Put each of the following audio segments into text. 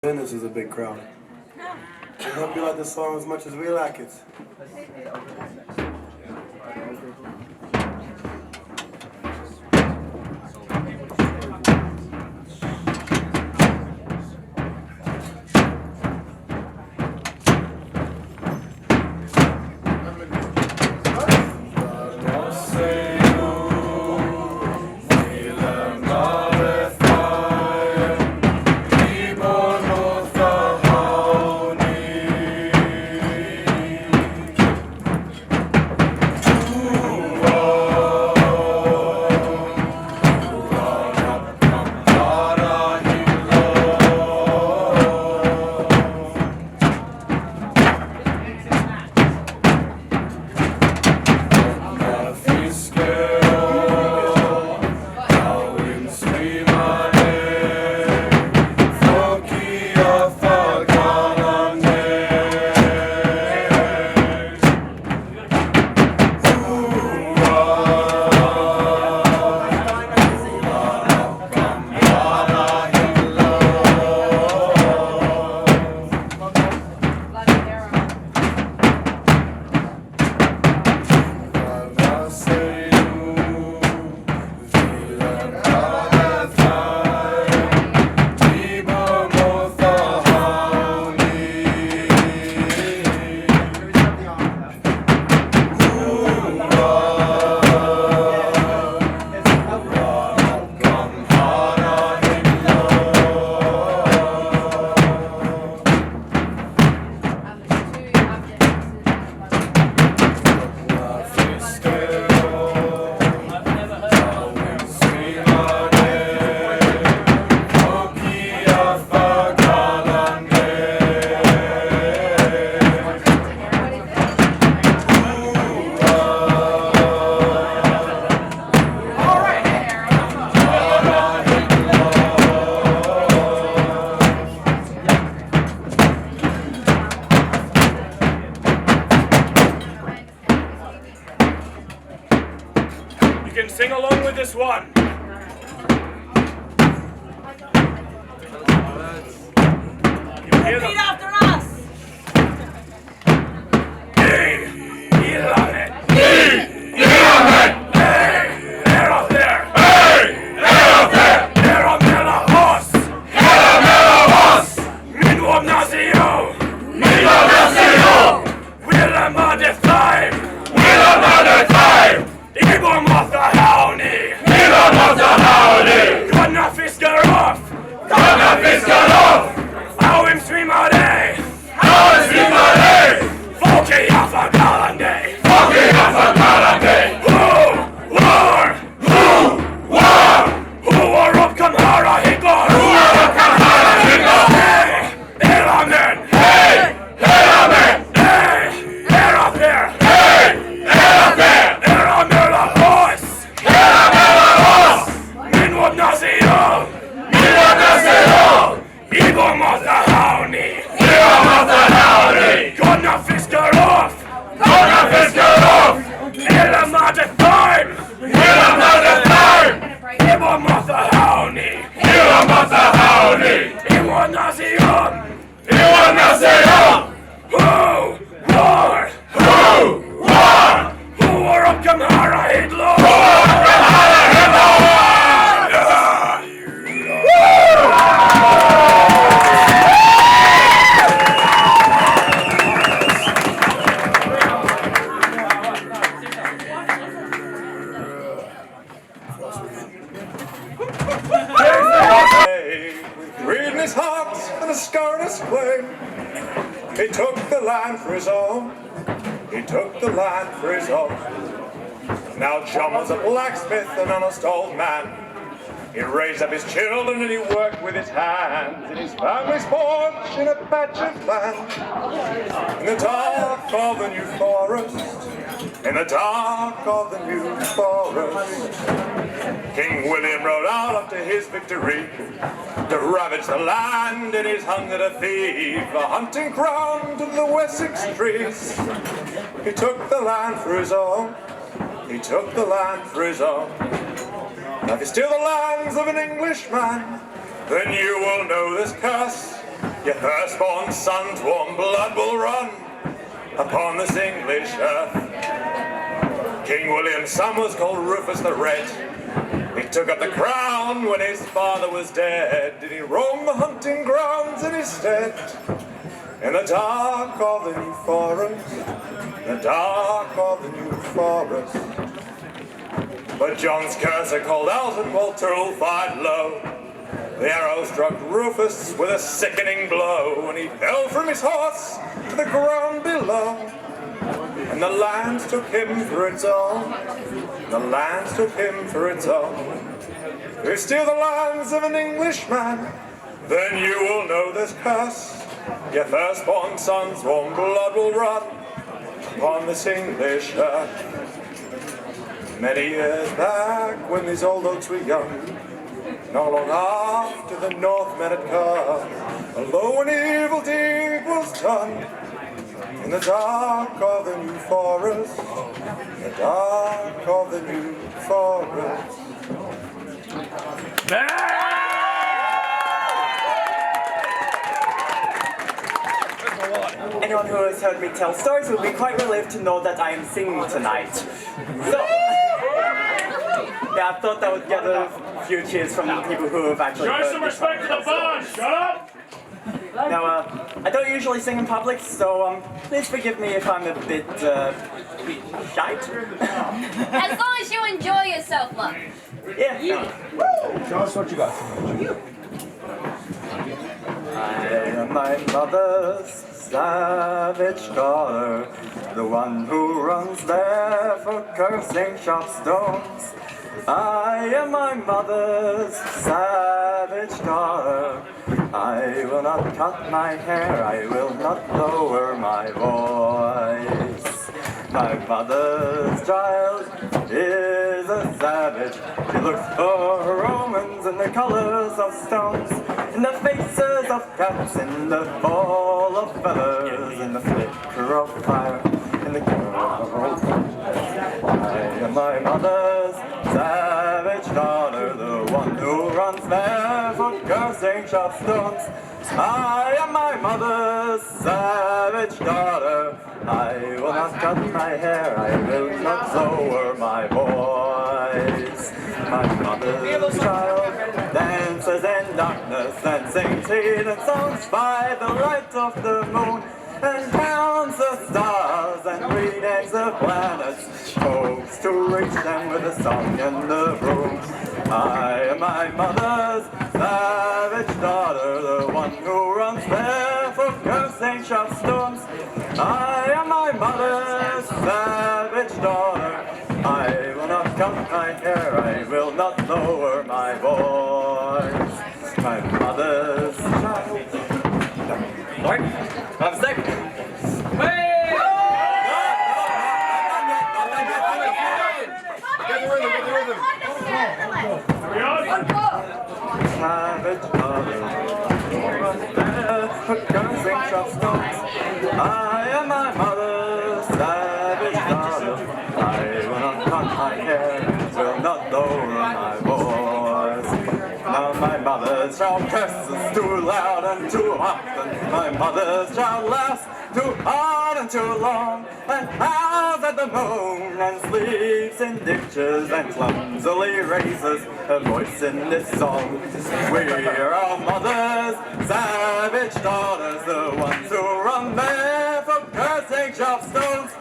This is a big crowd. I hope you like this song as much as we like it. You can sing along with this one. Repeat after us. Greed in his heart and a scar in his claim. He took the land for his own. He took the land for his own. Now John was a blacksmith, an honest old man. He raised up his children and he worked with his hands. In his family's porch in a patch of land. In the dark of the new forest, in the dark of the new forest, King William rode out after his victory to ravage the land in his hunger to thieve a hunting ground of the Wessex trees. He took the land for his own. He took the land for his own. Now if you steal the lands of an Englishman, then you will know this curse. Your firstborn son's warm blood will run upon this English earth. King William's son was called Rufus the Red. He took up the crown when his father was dead. Did he roam the hunting grounds in his stead? In the dark of the New Forest, in the dark of the New Forest. But John's courser called out and Walter fired low. The arrow struck Rufus with a sickening blow, and he fell from his horse to the ground below. And the land took him for its own. The land took him for its own. If you steal the lands of an Englishman, then you will know this curse. Your firstborn son's warm blood will run upon this English earth. Many years back, when these old oaks were young, not long after the Northmen had come, a low and evil deed was done. In the dark of the New Forest, in the dark of the New Forest. Anyone who has heard me tell stories will be quite relieved to know that I am singing tonight. So, yeah, I thought that would get a few cheers from the people who have actually heard Show some respect to the bard, shut up! Now, I don't usually sing in public, so please forgive me if I'm a bit shite. As long as you enjoy yourself, love. Yeah. Show us what you got. I am my mother's savage daughter, the one who runs there for cursing sharp stones. I am my mother's savage daughter. I will not cut my hair, I will not lower my voice. My mother's child is a savage. She looks for Romans in the colors of stones, in the faces of cats, in the fall of feathers, in the flicker of fire, in the cold. I am my mother's savage daughter, the one who runs barefoot, cursing sharp stones. I am my mother's savage daughter. I will not cut my hair, I will not lower my voice. My mother's child dances in darkness and sings hidden songs by the light of the moon, and counts the stars and renames the planets, hopes to reach them with a song in the room. I am my mother's savage daughter, the one who runs barefoot, cursing sharp stones. I am my mother's savage daughter. I will not cut my hair, I will not lower my voice. My mother's child. Lord, I'm sick. Hey! Get the rhythm, get the rhythm. Savage daughter, cursing sharp stones. I am my mother's savage daughter. I will not cut my hair, will not lower my voice. Now my mother's child curses too loud and too often. My mother's child laughs too hard and too long, and howls at the moon, and sleeps in ditches, and clumsily raises her voice in this song. We are our mother's savage daughters, the ones who run barefoot, cursing sharp stones.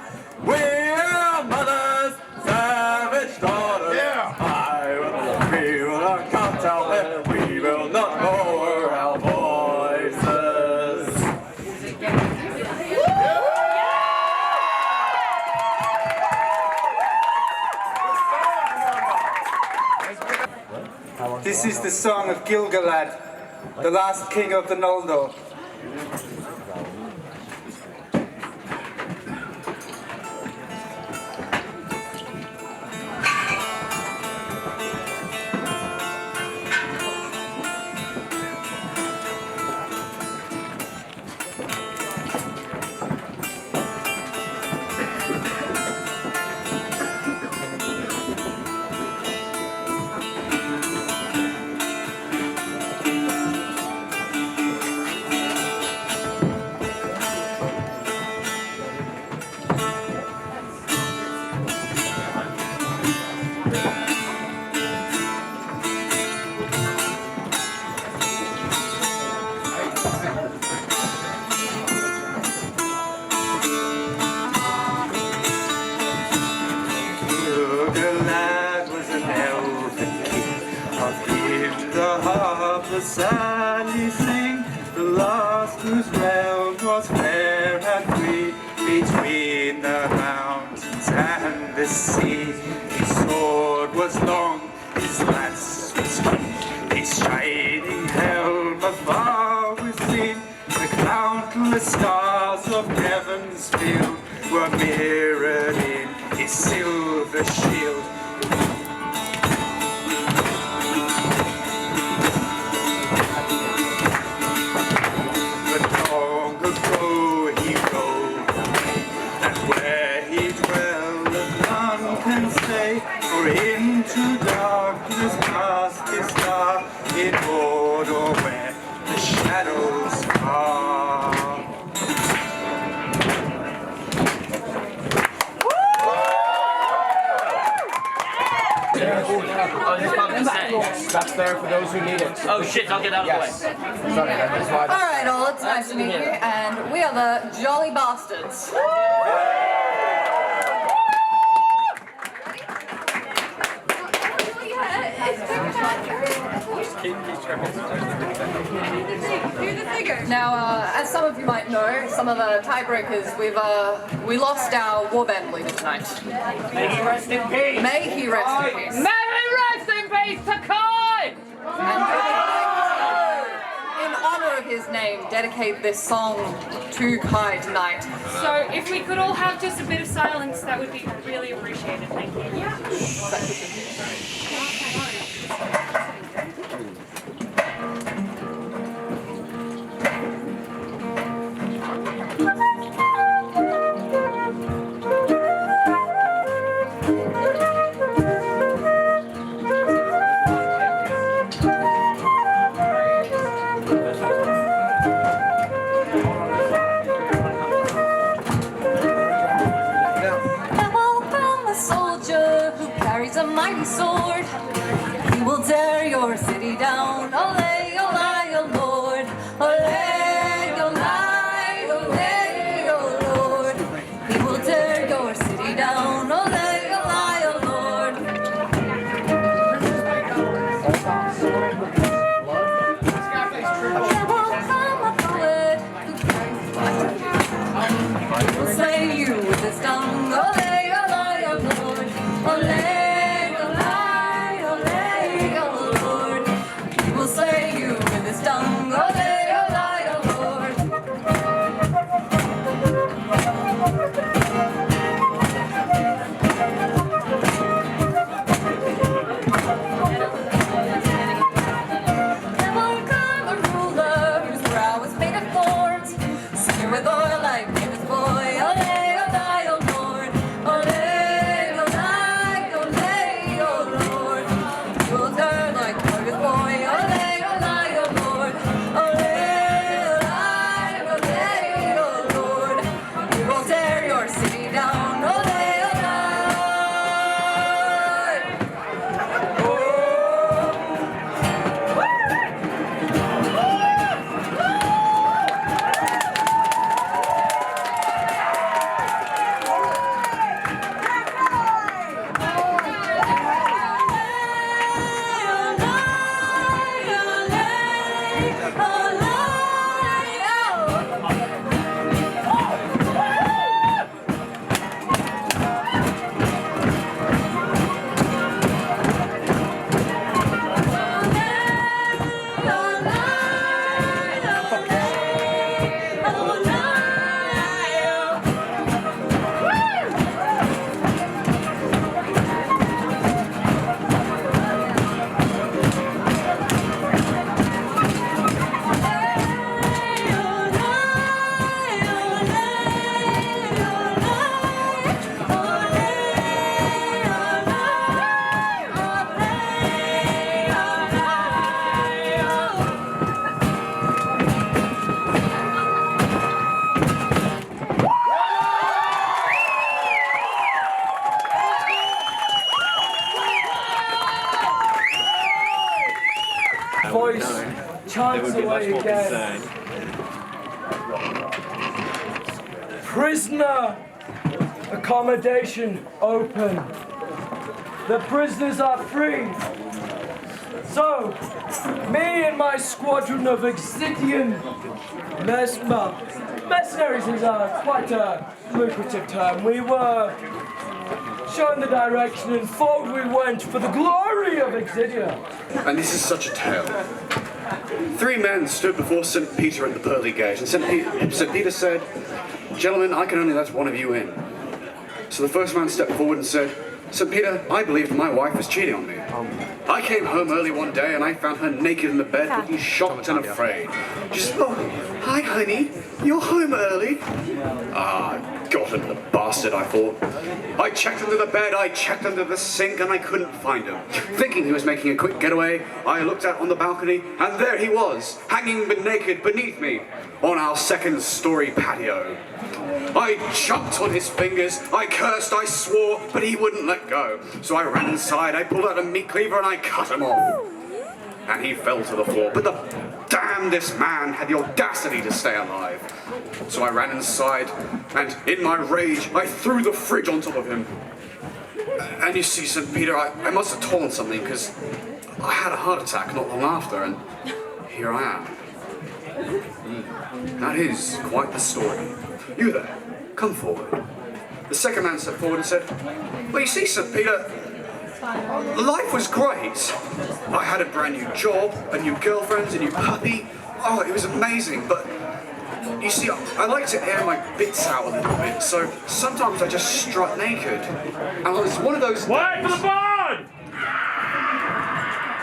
We are our mother's savage daughters. Yeah. We will not cut our hair, we will not lower our voices. This is the song of Gilgalad, the last king of the Noldor. the sadly sing, the last whose realm was fair and free, between the mountains and the sea. His sword was long, his lance was keen, his shining helm afar was seen. The countless stars of heaven's field were mirrored in his silver shield. But long ago he rode, and where he dwelleth none can say, for into darkness cast his star in Mordor where the shadows are. That's there for those who need it. Oh shit, I'll get out of the way. Sorry, that is why. Alright, all, it's nice to meet you, and we are the Jolly Bastards. Now, as some of you might know, some of the tiebreakers, we lost our warband leader tonight. May he rest in peace. May he rest in peace. May he rest in peace, Takai! In honor of his name, dedicate this song to Kai tonight. So if we could all have just a bit of silence, that would be really appreciated. Thank you. A mighty sword, he will tear your city down. Olay, olay, oh Lord. Olay, olay, olay, oh Lord. He will tear your city down. Olay, olay, oh Lord. There will come a poet who carries light. He will slay you with his tongue. Olay, olay, oh Lord. Olay. Voice chants away again. Prisoner accommodation open. The prisoners are free. So, me and my squadron of Exidian mercenaries is quite a lucrative term. We were shown the direction and forward we went for the glory of Exidia. And this is such a tale. 3 men stood before St. Peter at the pearly gate, and St. Peter said, "Gentlemen, I can only let one of you in." So the first man stepped forward and said, "St. Peter, I believed my wife was cheating on me. I came home early one day and I found her naked in the bed, looking shocked and afraid. She said, 'Oh, hi honey, you're home early?' Ah, got him, the bastard, I thought. I checked under the bed, I checked under the sink, and I couldn't find him. Thinking he was making a quick getaway, I looked out on the balcony, and there he was, hanging naked beneath me, on our 2nd-story patio. I jumped on his fingers, I cursed, I swore, but he wouldn't let go. So I ran inside, I pulled out a meat cleaver, and I cut him off. And he fell to the floor, but the damnedest man had the audacity to stay alive. So I ran inside, and in my rage, I threw the fridge on top of him. And you see, St. Peter, I must have torn something, because I had a heart attack not long after, and here I am. That is quite the story. You there, come forward. The second man stepped forward and said, "Well, you see, St. Peter, life was great. I had a brand new job, a new girlfriend, a new puppy. Oh, it was amazing, but you see, I like to air my bits out a little bit, so sometimes I just strut naked. And it was one of those days... Wait for the board!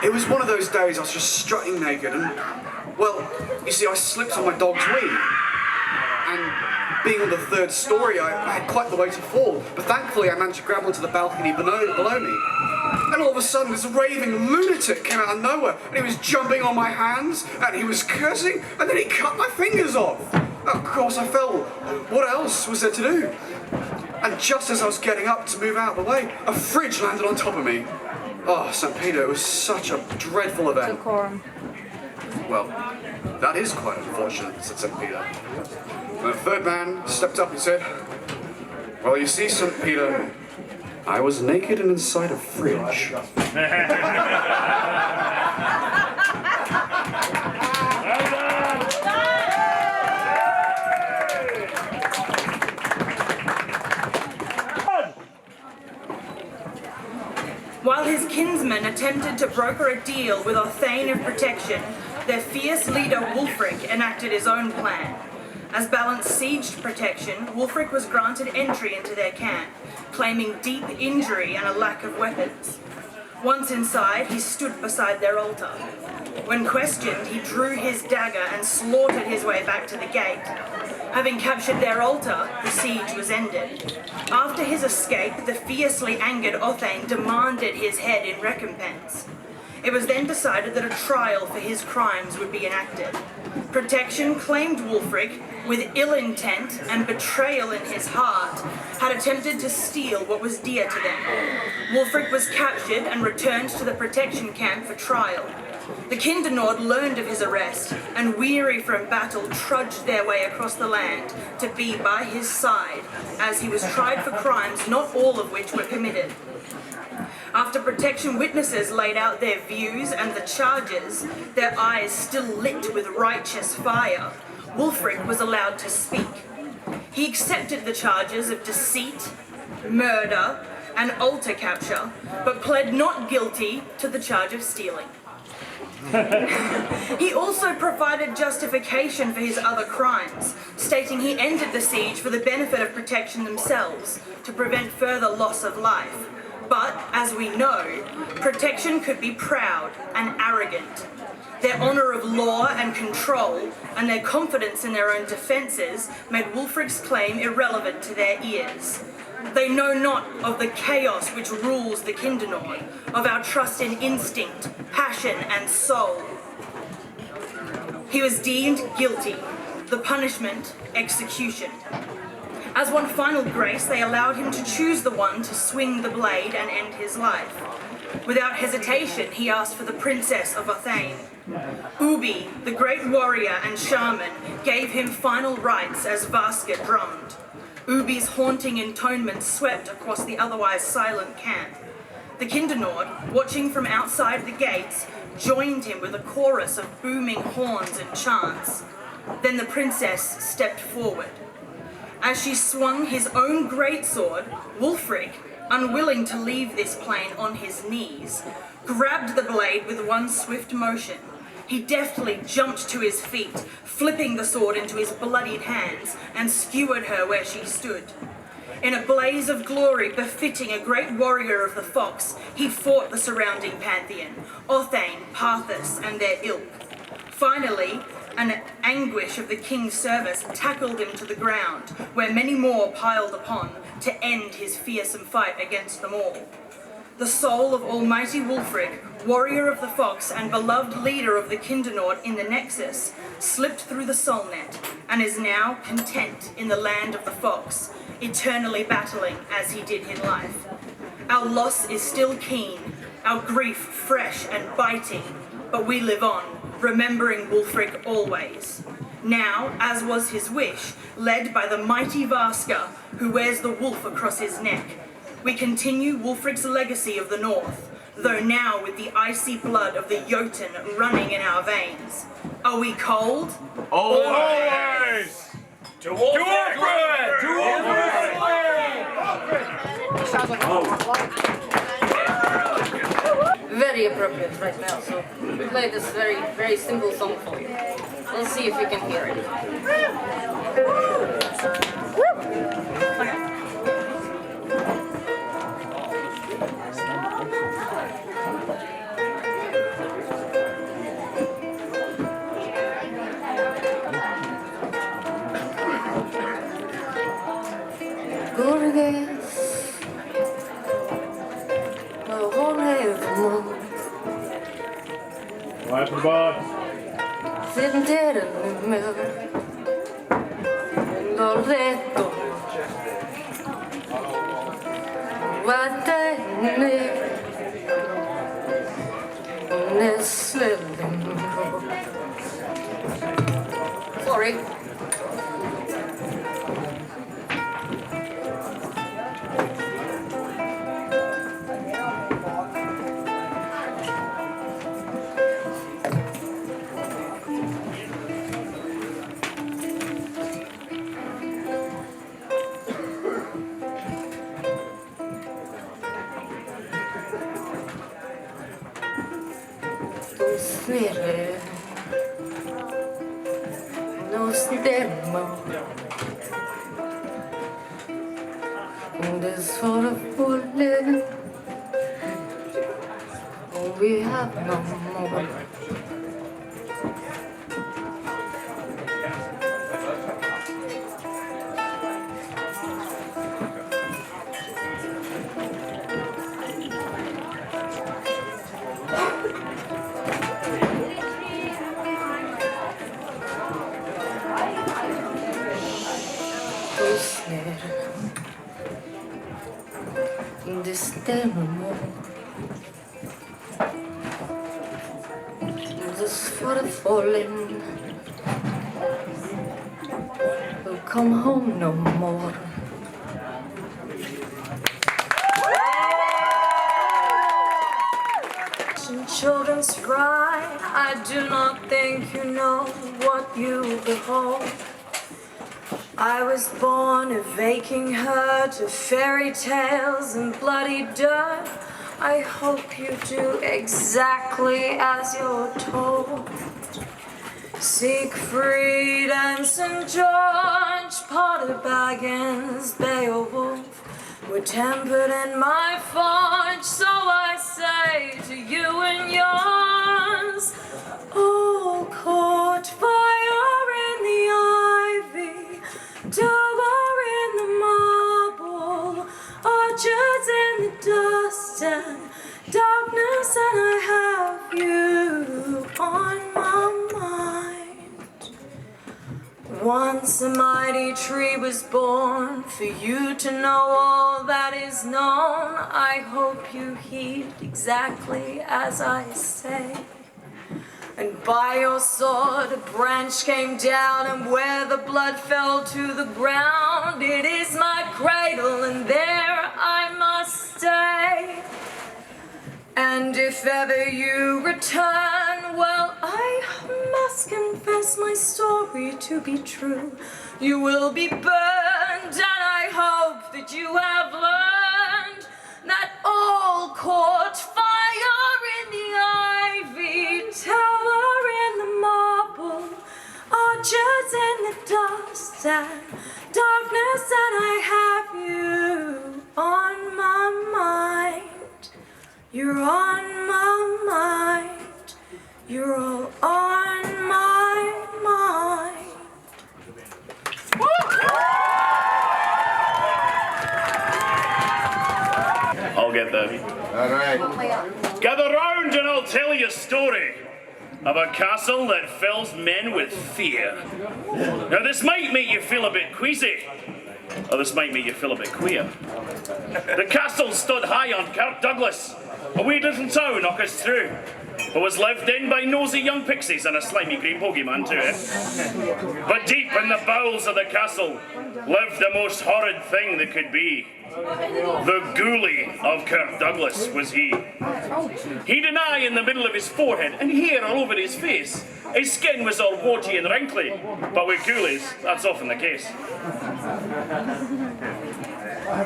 It was one of those days I was just strutting naked, and, well, you see, I slipped on my dog's wee. And being on the 3rd story, I had quite the way to fall, but thankfully I managed to grab onto the balcony below me. And all of a sudden, this raving lunatic came out of nowhere, and he was jumping on my hands, and he was cursing, and then he cut my fingers off. Of course, I fell. What else was there to do? And just as I was getting up to move out of the way, a fridge landed on top of me. Oh, St. Peter, it was such a dreadful event. Well, that is quite unfortunate, said St. Peter. And the 3rd man stepped up and said, "Well, you see, St. Peter, I was naked and inside a fridge." While his kinsmen attempted to broker a deal with Othane of Protection, their fierce leader Wulfric enacted his own plan. As Balance sieged Protection, Wulfric was granted entry into their camp, claiming deep injury and a lack of weapons. Once inside, he stood beside their altar. When questioned, he drew his dagger and slaughtered his way back to the gate. Having captured their altar, the siege was ended. After his escape, the fiercely angered Othane demanded his head in recompense. It was then decided that a trial for his crimes would be enacted. Protection claimed Wulfric, with ill intent and betrayal in his heart, had attempted to steal what was dear to them. Wulfric was captured and returned to the Protection camp for trial. The Kindernord learned of his arrest, and weary from battle, trudged their way across the land to be by his side, as he was tried for crimes not all of which were committed. After Protection witnesses laid out their views and the charges, their eyes still lit with righteous fire, Wulfric was allowed to speak. He accepted the charges of deceit, murder, and altar capture, but pled not guilty to the charge of stealing. He also provided justification for his other crimes, stating he ended the siege for the benefit of Protection themselves, to prevent further loss of life. But, as we know, Protection could be proud and arrogant. Their honour of law and control, and their confidence in their own defences, made Wulfric's claim irrelevant to their ears. They know not of the chaos which rules the Kindernord, of our trust in instinct, passion, and soul. He was deemed guilty. The punishment, execution. As one final grace, they allowed him to choose the one to swing the blade and end his life. Without hesitation, he asked for the Princess of Othane. Ubi, the great warrior and shaman, gave him final rites as Vaska drummed. Ubi's haunting intonement swept across the otherwise silent camp. The Kindernord, watching from outside the gates, joined him with a chorus of booming horns and chants. Then the princess stepped forward. As she swung his own greatsword, Wulfric, unwilling to leave this plane on his knees, grabbed the blade with one swift motion. He deftly jumped to his feet, flipping the sword into his bloodied hands, and skewered her where she stood. In a blaze of glory befitting a great warrior of the Fox, he fought the surrounding pantheon, Othane, Parthus, and their ilk. Finally, an anguish of the king's service tackled him to the ground, where many more piled upon to end his fearsome fight against them all. The soul of almighty Wulfric, warrior of the Fox and beloved leader of the Kindernord in the Nexus, slipped through the soul net and is now content in the land of the Fox, eternally battling as he did in life. Our loss is still keen, our grief fresh and biting, but we live on, remembering Wulfric always. Now, as was his wish, led by the mighty Varska, who wears the wolf across his neck, we continue Wulfric's legacy of the North, though now with the icy blood of the Jotun running in our veins. Are we cold? Always! To Wulfric! To Very appropriate right now, so we play this very, very simple song for you. Let's see if you can hear it. Life of the bar. Sitting dead in the middle, in the letto, guardare nel slim. Sorry. Nere, no stemma, this sort of bullet, we have no more. This for the fallen will come home no more. Children's cry, I do not think you know what you behold. I was born of aching hurt, of fairy tales and bloody dirt. I hope you do exactly as you're told. Siegfried and St. George, Potter Baggins, Beowulf were tempered in my forge, so I say to you and yours, all caught fire in the ivy, tower in the marble, orchards in the dust and darkness, and I have you on my mind. Once a mighty tree was born, for you to know all that is known. I hope you heed exactly as I say. And by your sword a branch came down, and where the blood fell to the ground, it is my cradle, and there I must stay. And if ever you return, well, I must confess my story to be true. You will be burned, and I hope that you have learned that all caught fire in the ivy tower in the marble, archers in the dust and darkness, and I have you on my mind. You're on my mind. You're all on my mind. I'll get there. All right. Gather round and I'll tell you a story of a castle that fills men with fear. Now this might make you feel a bit queasy, or this might make you feel a bit queer. The castle stood high on Kirk Douglas, a wee little town off us through, but was lived in by nosy young pixies and a slimy green bogeyman too. But deep in the bowels of the castle lived the most horrid thing that could be. The ghoulie of Kirk Douglas was he. He'd an eye in the middle of his forehead and hair all over his face. His skin was all warty and wrinkly, but with ghoulies, that's often the case.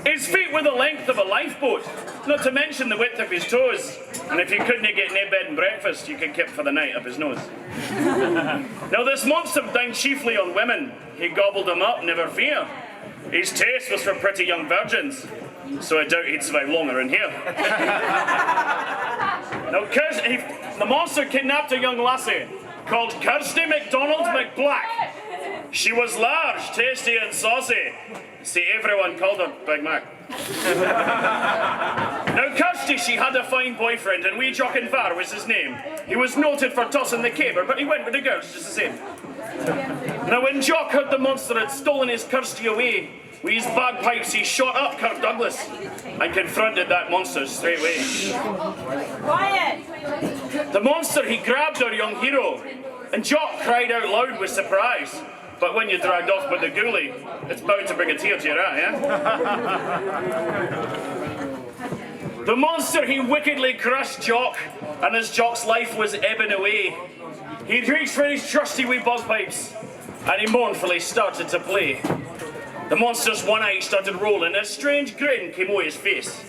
His feet were the length of a lifeboat, not to mention the width of his toes. And if you couldn't get no bed and breakfast, you could keep for the night up his nose. Now this monster dined chiefly on women. He gobbled them up, never fear. His taste was for pretty young virgins, so I doubt he'd survive longer in here. Now, the monster kidnapped a young lassie called Kirsty MacDonald McBlack. She was large, tasty and saucy. See, everyone called her Big Mac. Now, Kirsty, she had a fine boyfriend, and wee Jock and Var was his name. He was noted for tossing the caber, but he went with the girls just the same. Now, when Jock heard the monster had stolen his Kirsty away, with his bagpipes he shot up Kirk Douglas and confronted that monster straight away. Quiet! The monster, he grabbed our young hero, and Jock cried out loud with surprise. But when you're dragged off by the ghoulie, it's bound to bring a tear to your eye, eh? The monster, he wickedly crushed Jock, and as Jock's life was ebbing away, he reached for his trusty wee bagpipes, and he mournfully started to play. The monster's one eye started rolling, and a strange grin came over his face.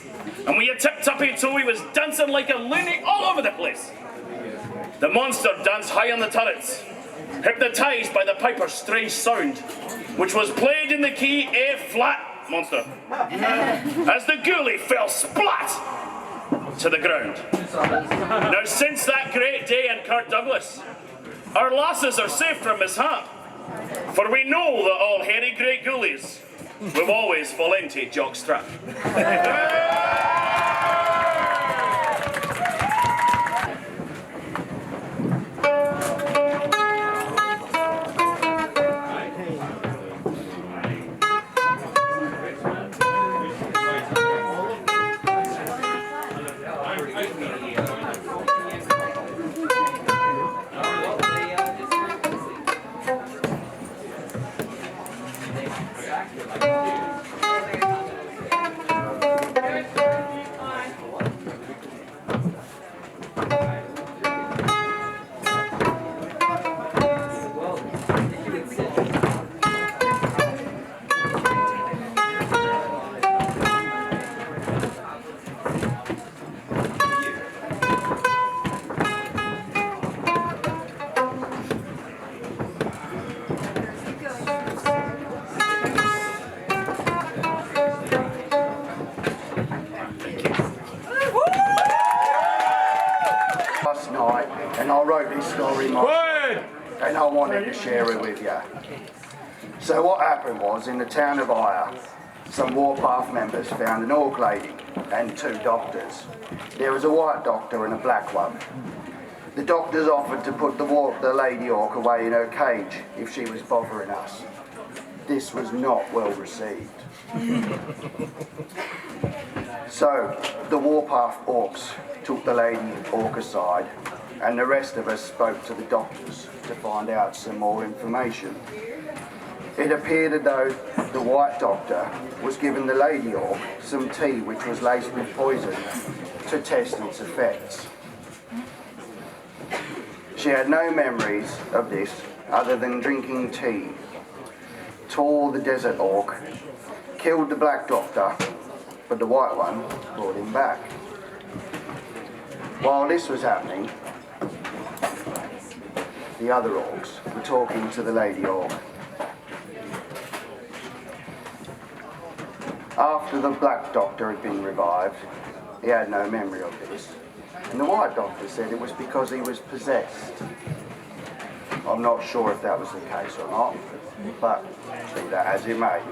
And with a tip-tappy-toe, he was dancing like a loony all over the place. The monster danced high on the turrets, hypnotized by the piper's strange sound, which was played in the key A-flat, monster, as the ghoulie fell splat to the ground. Now, since that great day in Kirk Douglas, our lasses are safe from mishap, for we know that all hairy great ghoulies will always fall into Jock's trap. And I wrote this story myself, and I wanted to share it with you. So what happened was, in the town of Ire, some warpath members found an orc lady and 2 doctors. There was a white doctor and a black one. The doctors offered to put the lady orc away in her cage if she was bothering us. This was not well received. So the warpath orcs took the lady orc aside, and the rest of us spoke to the doctors to find out some more information. It appeared as though the white doctor was giving the lady orc some tea which was laced with poison to test its effects. She had no memories of this other than drinking tea, tore the desert orc, killed the black doctor, but the white one brought him back. While this was happening, the other orcs were talking to the lady orc. After the black doctor had been revived, he had no memory of this. And the white doctor said it was because he was possessed. I'm not sure if that was the case or not, but be that as it may.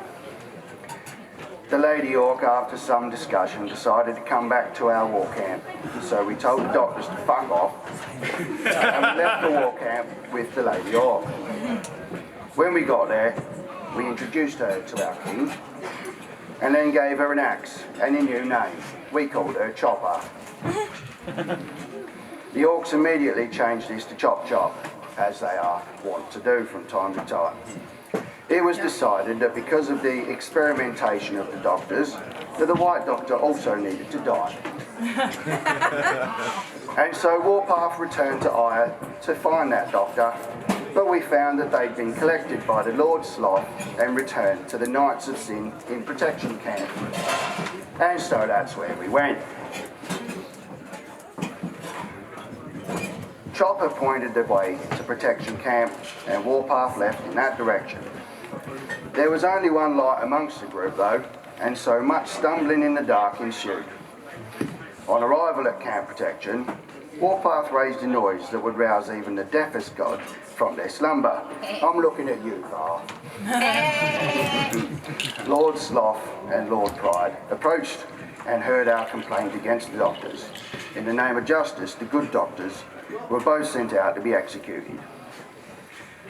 The lady orc, after some discussion, decided to come back to our war camp. So we told the doctors to fuck off, and we left the war camp with the lady orc. When we got there, we introduced her to our king, and then gave her an axe and a new name. We called her Chopper. The orcs immediately changed this to Chop Chop, as they are wont to do from time to time. It was decided that because of the experimentation of the doctors, that the white doctor also needed to die. And so Warpath returned to Ire to find that doctor, but we found that they'd been collected by the Lord Sloth and returned to the Knights of Sin in protection camp. And so that's where we went. Chopper pointed the way to protection camp and Warpath left in that direction. There was only one light amongst the group though, and so much stumbling in the dark ensued. On arrival at camp protection, Warpath raised a noise that would rouse even the deafest god from their slumber. I'm looking at you, Bar. Lord Sloth and Lord Pride approached and heard our complaint against the doctors. In the name of justice, the good doctors were both sent out to be executed.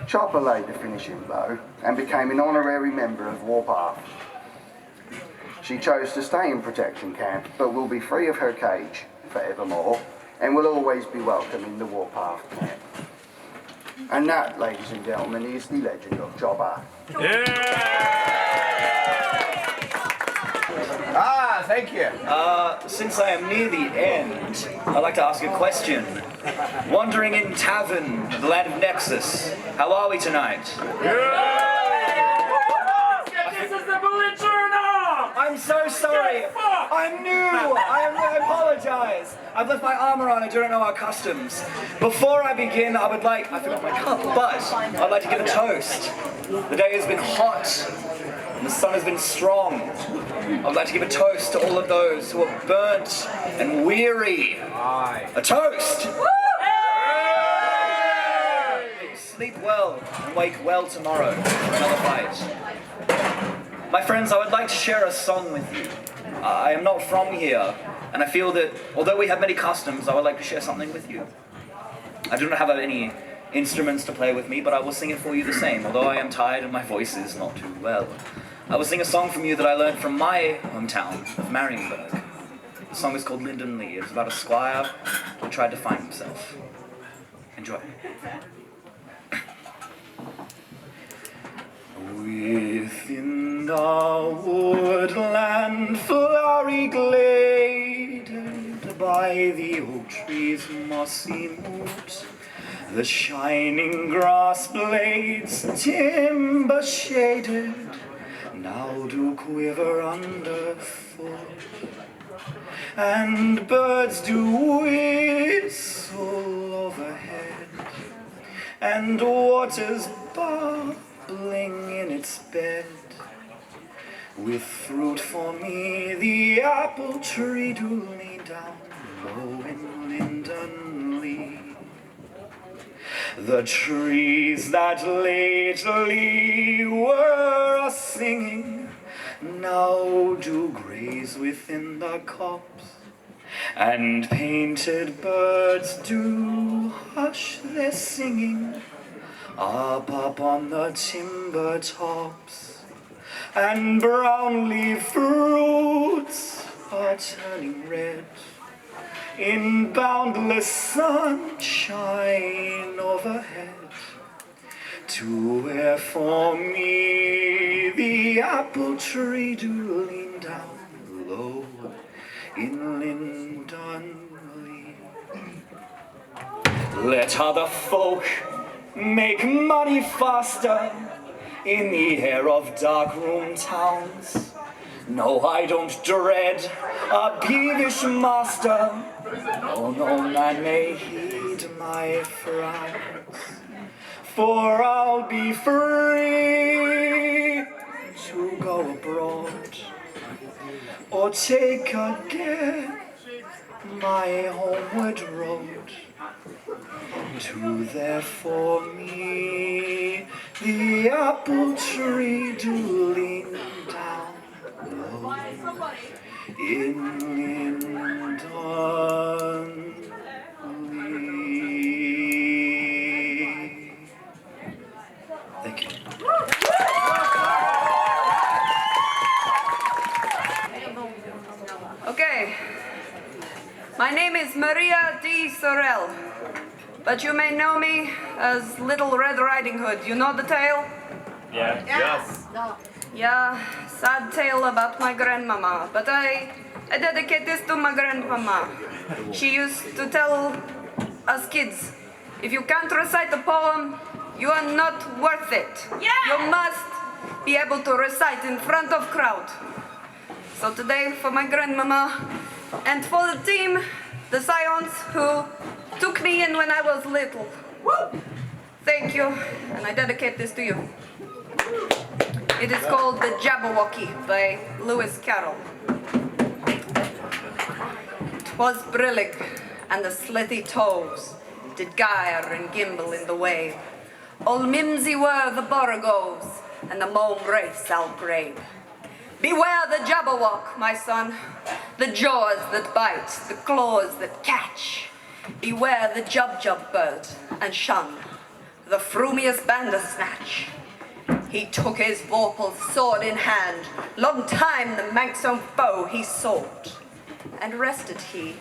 Chopper laid the finishing blow and became an honorary member of Warpath. She chose to stay in protection camp, but will be free of her cage forevermore and will always be welcome in the Warpath camp. And that, ladies and gentlemen, is the legend of Chopper. Ah, thank you. Since I am near the end, I'd like to ask a question. Wandering in Tavern, the land of Nexus, how are we tonight? This is the belligerent! I'm so sorry. I'm new. I apologize. I've left my armor on. I don't know our customs. Before I begin, I forgot my cup, but I'd like to give a toast. The day has been hot, and the sun has been strong. I would like to give a toast to all of those who are burnt and weary. A toast! Sleep well and wake well tomorrow for another fight. My friends, I would like to share a song with you. I am not from here, and I feel that although we have many customs, I would like to share something with you. I do not have any instruments to play with me, but I will sing it for you the same, although I am tired and my voice is not too well. I will sing a song from you that I learned from my hometown of Marienburg. The song is called Lyndon Lee. It's about a squire who tried to find himself. Enjoy. Within the woodland flowery glade, by the oak tree's mossy moot, the shining grass blades, timber shaded, now do quiver underfoot, and birds do whistle overhead, and waters bubbling in its bed. With fruit for me the apple tree do lean down low in Lyndon Lee. The trees that lately were a-singing now do graze within the copse, and painted birds do hush their singing up on the timber tops, and brown leaf fruits are turning red in boundless sunshine overhead, to where for me the apple tree do lean down low in Lyndon. Dunley. Let other folk make money faster in the air of darkroom towns. No, I don't dread a peevish master. No, no man may heed my frowns. For I'll be free to go abroad or take again my homeward road. To there for me the apple tree do lean down low in Lindon. Thank you. Okay. My name is Maria D. Sorel, but you may know me as Little Red Riding Hood. You know the tale? Yeah. Yes. Yeah, sad tale about my grandmama, but I dedicate this to my grandmama. She used to tell us kids, if you can't recite a poem, you are not worth it. Yeah. You must be able to recite in front of crowd. So today, for my grandmama, and for the team, the Scions who took me in when I was little. Woo! Thank you, and I dedicate this to you. It is called The Jabberwocky by Lewis Carroll. 'Twas brillig, and the slithy toves did gyre and gimble in the wave. All mimsy were the borogoves, and the mome wraiths outgrabe. Beware the Jabberwock, my son, the jaws that bite, the claws that catch. Beware the Jub-Jub bird, and shun the frumious Bandersnatch. He took his vorpal sword in hand, long time the manxome foe he sought, and rested he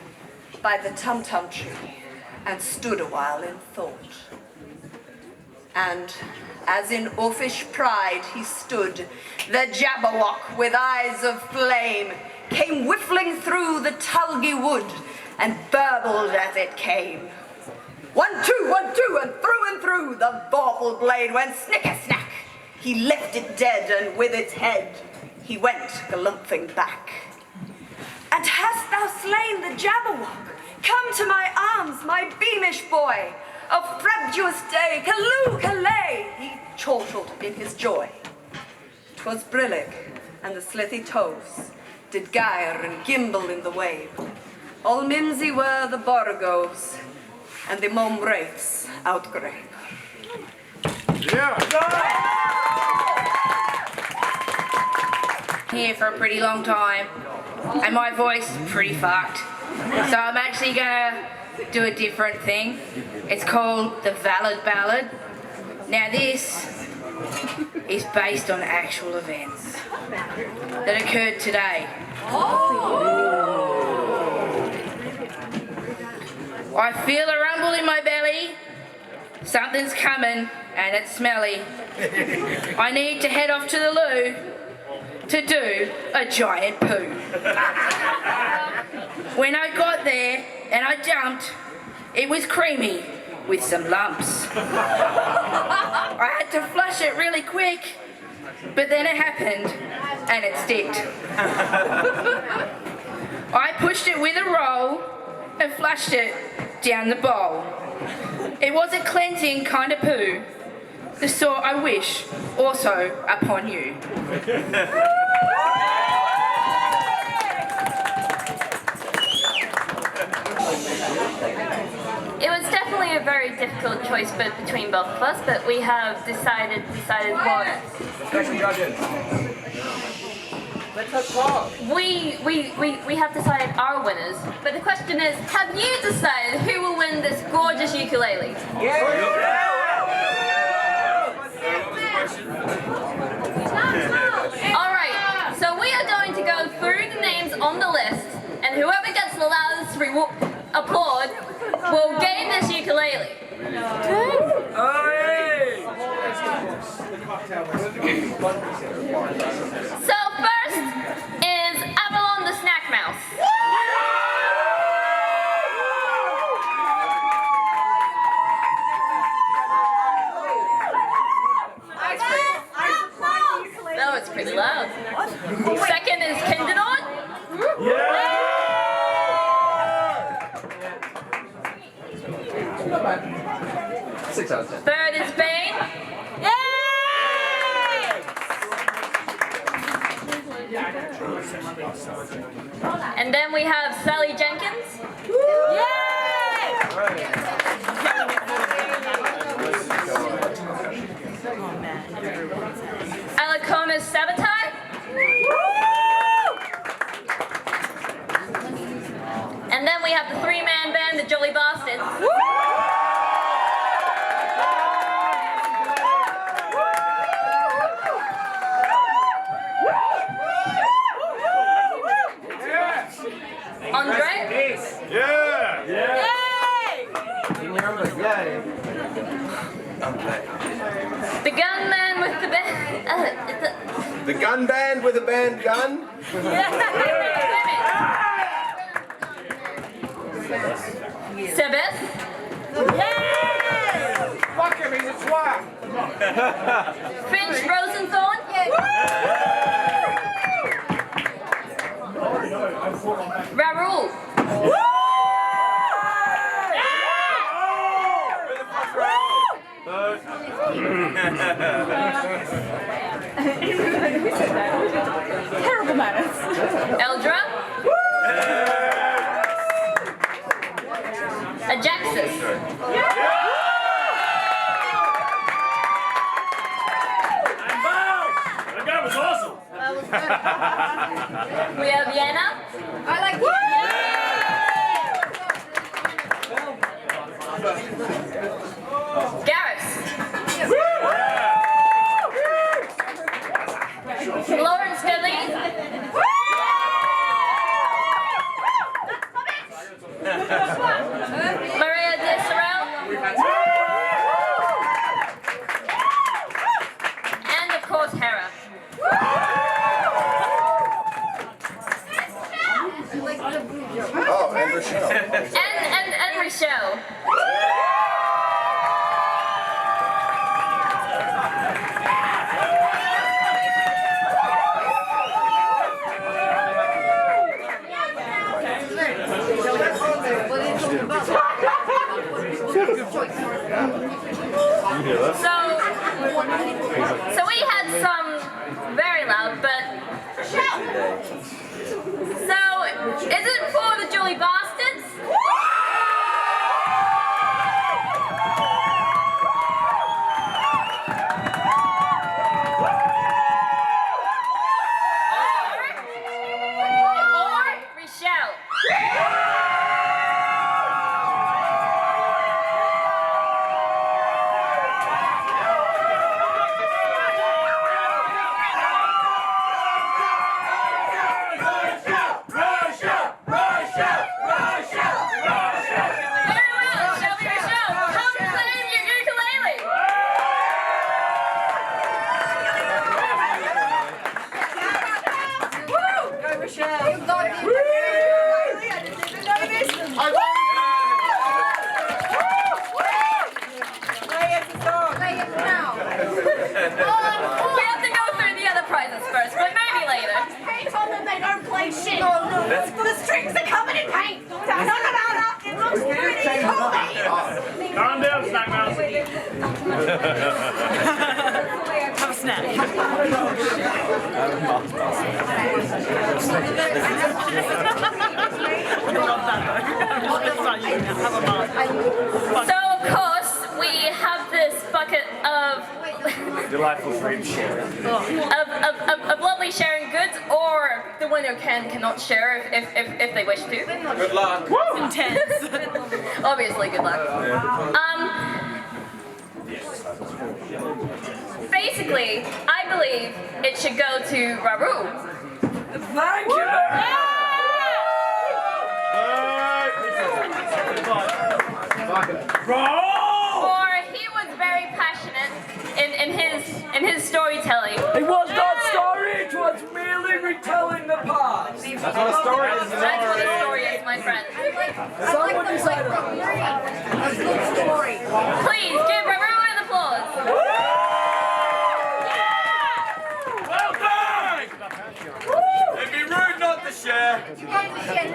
by the tum-tum tree, and stood a while in thought. And as in oafish pride he stood, the Jabberwock with eyes of flame came whiffling through the tulgey wood and burbled as it came. 1, 2, 1, 2, and through the vorpal blade went snicker-snack. He left it dead, and with its head he went galumphing back. And hast thou slain the Jabberwock? Come to my arms, my beamish boy. Of frabjous day, callooh, callay, he chortled in his joy. 'Twas brillig, and the slithy toves did gyre and gimble in the wave. All mimsy were the borogoves, and the mome wraiths outgrabe. Yeah. Here for a pretty long time, and my voice is pretty fucked. So I'm actually gonna do a different thing. It's called the Valid Ballad. Now this is based on actual events that occurred today. I feel a rumble in my belly. Something's coming and it's smelly. I need to head off to the loo to do a giant poo. When I got there and I jumped, it was creamy with some lumps. I had to flush it really quick, but then it happened and it sticked. I pushed it with a roll and flushed it down the bowl. It was a cleansing kind of poo, the sort I wish also upon you. It was definitely a very difficult choice between both of us, but we have decided what. Let's talk. We have decided our winners, but the question is, have you decided who will win this gorgeous ukulele? Alright, so we are going to go through the names on the list, and whoever gets the loudest applaud will gain this ukulele. So first is Avalon the Snack Mouse. Second is Kindernon. Yeah! 6 out of 10. Third is Bane. And then we have Sally Jenkins. Alacomas Sabotage. And then we have the three-man band, the Jolly Bastards. Andre? Yeah! The gunman with the band. The gun band with a band gun? Sebeth? Fuck him, he's a twat! Finch Rosenthorn? Raoul? Terrible manners. Eldra? Ajaxus? That guy was awesome! We have Vienna? I like Garrus? Lawrence Dilley? Maria Desorel? And of course Hera. Oh, and Rochelle. And Rochelle. So we had some very loud, but so is it for the Jolly Bastards? Or Rochelle? The strings are covered in paint. No. It looks pretty cool. Calm down, Snack Mouse. Have a snack. So of course we have this bucket of Delightful dream sharing. of lovely sharing goods, or the winner cannot share if they wish to. Good luck. Intense. Obviously, good luck. Basically, I believe it should go to Raru. Thank you! For he was very passionate in his storytelling. It was not story, it was merely retelling the past. That's what a story is. That's what a story is, my friend. Someone decided. Please give Raru an applause. Well done! Christian